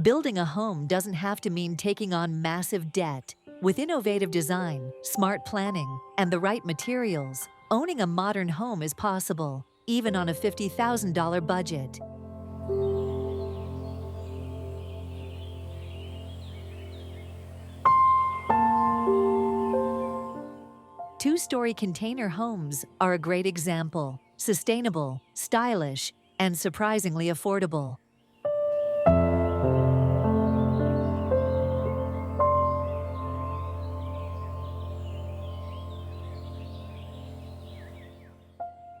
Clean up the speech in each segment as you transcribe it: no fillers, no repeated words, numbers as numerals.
Building a home doesn't have to mean taking on massive debt. With innovative design, smart planning, and the right materials, owning a modern home is possible, even on a $50,000 budget. Two-story container homes are a great example. Sustainable, stylish, and surprisingly affordable.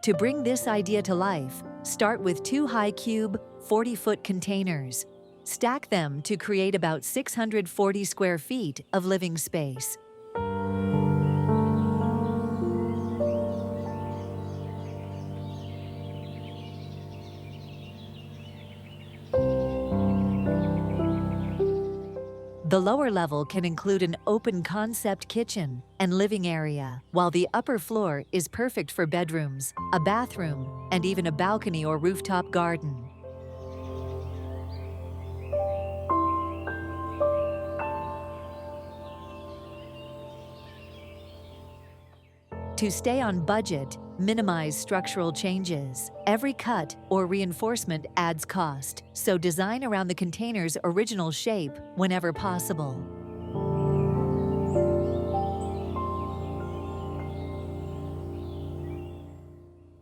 To bring this idea to life, start with two high-cube, 40-foot containers. Stack them to create about 640 square feet of living space. The lower level can include an open-concept kitchen and living area, while the upper floor is perfect for bedrooms, a bathroom, and even a balcony or rooftop garden. To stay on budget, minimize structural changes. Every cut or reinforcement adds cost, so design around the container's original shape whenever possible.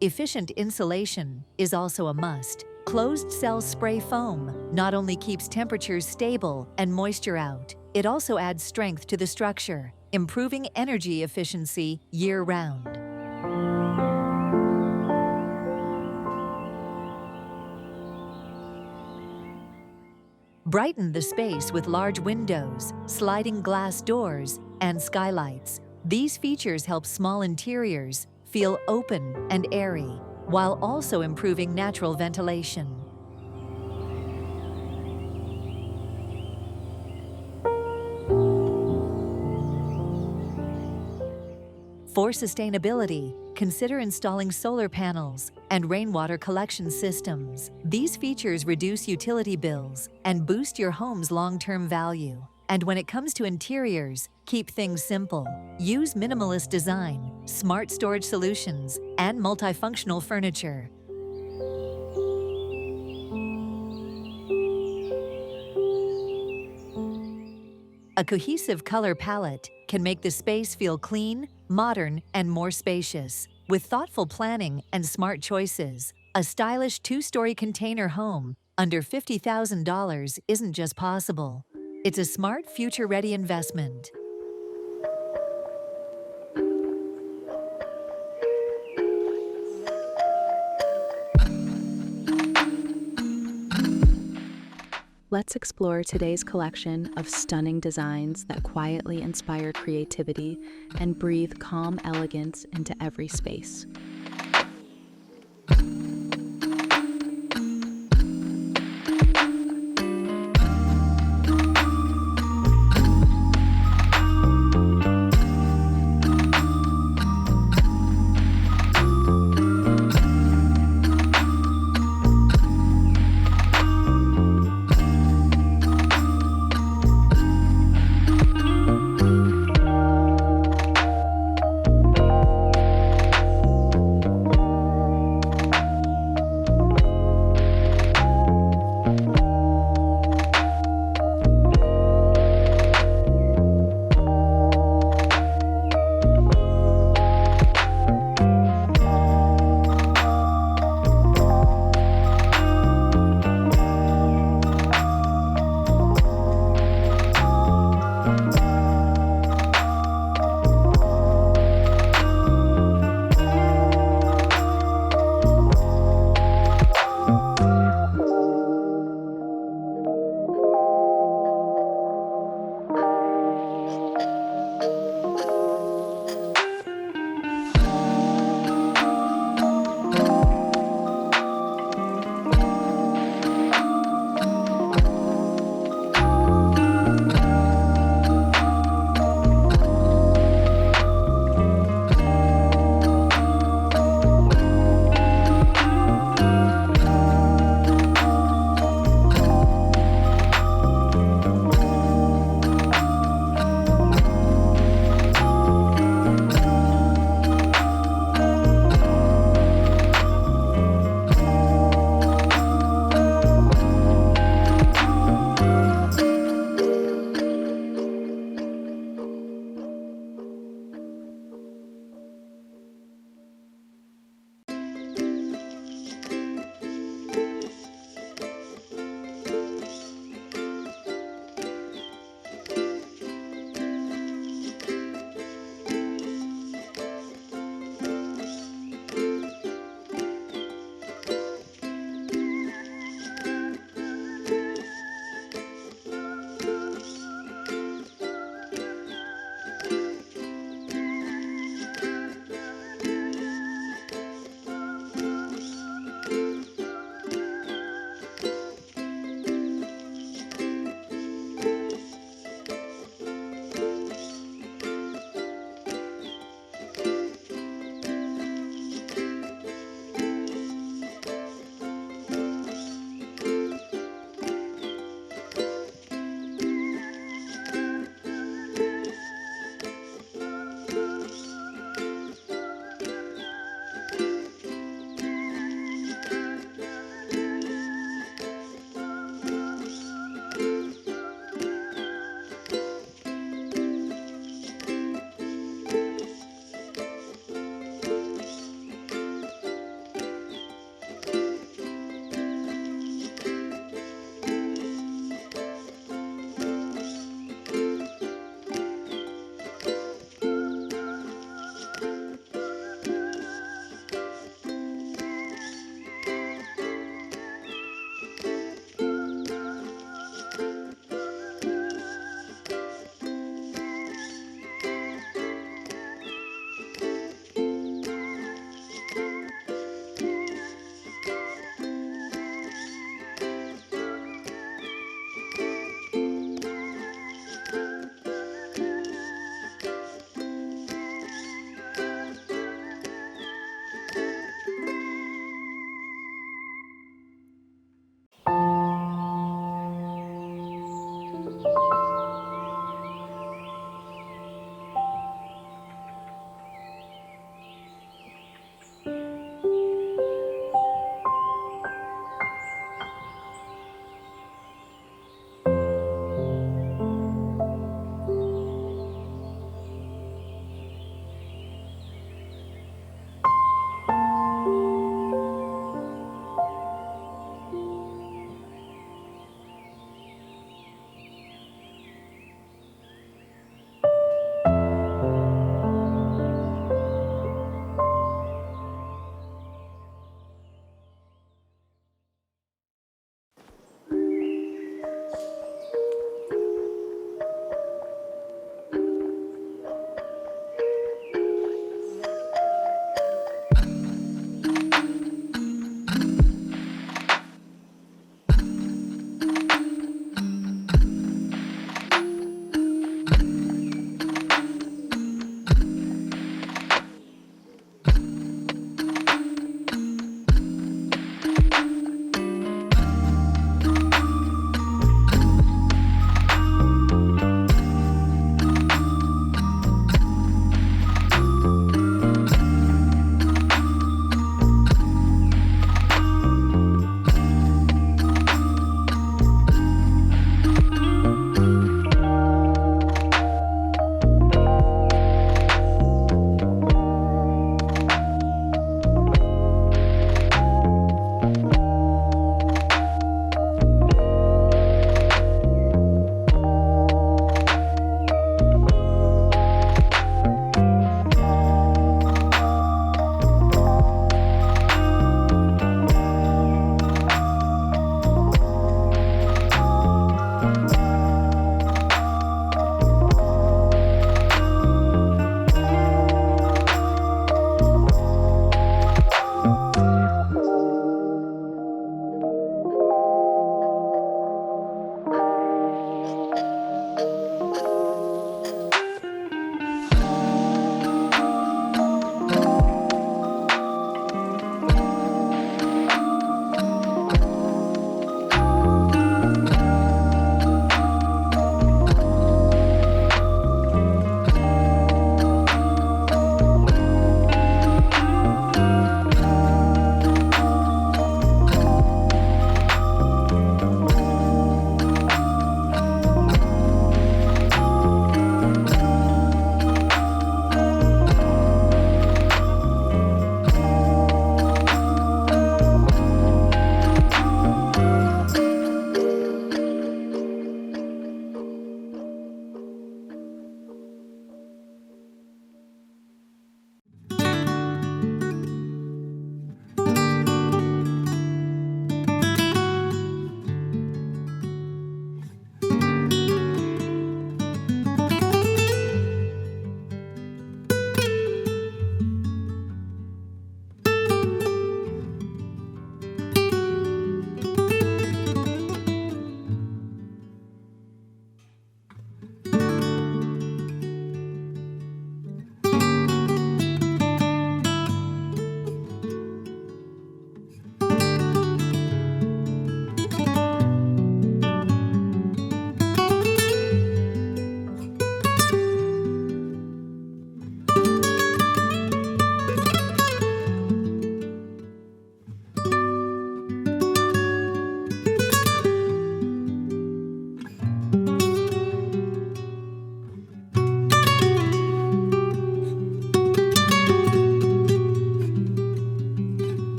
Efficient insulation is also a must. Closed-cell spray foam not only keeps temperatures stable and moisture out, it also adds strength to the structure, improving energy efficiency year-round. Brighten the space with large windows, sliding glass doors, and skylights. These features help small interiors feel open and airy, while also improving natural ventilation. For sustainability, consider installing solar panels and rainwater collection systems. These features reduce utility bills and boost your home's long-term value. And when it comes to interiors, keep things simple. Use minimalist design, smart storage solutions, and multifunctional furniture. A cohesive color palette can make the space feel clean, modern, and more spacious. With thoughtful planning and smart choices, a stylish two-story container home under $50,000 isn't just possible. It's a smart, future-ready investment. Let's explore today's collection of stunning designs that quietly inspire creativity and breathe calm elegance into every space.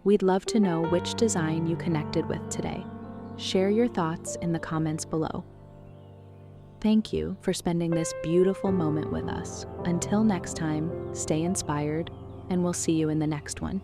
We'd love to know which design you connected with today. Share your thoughts in the comments below. Thank you for spending this beautiful moment with us. Until next time, stay inspired, and we'll see you in the next one.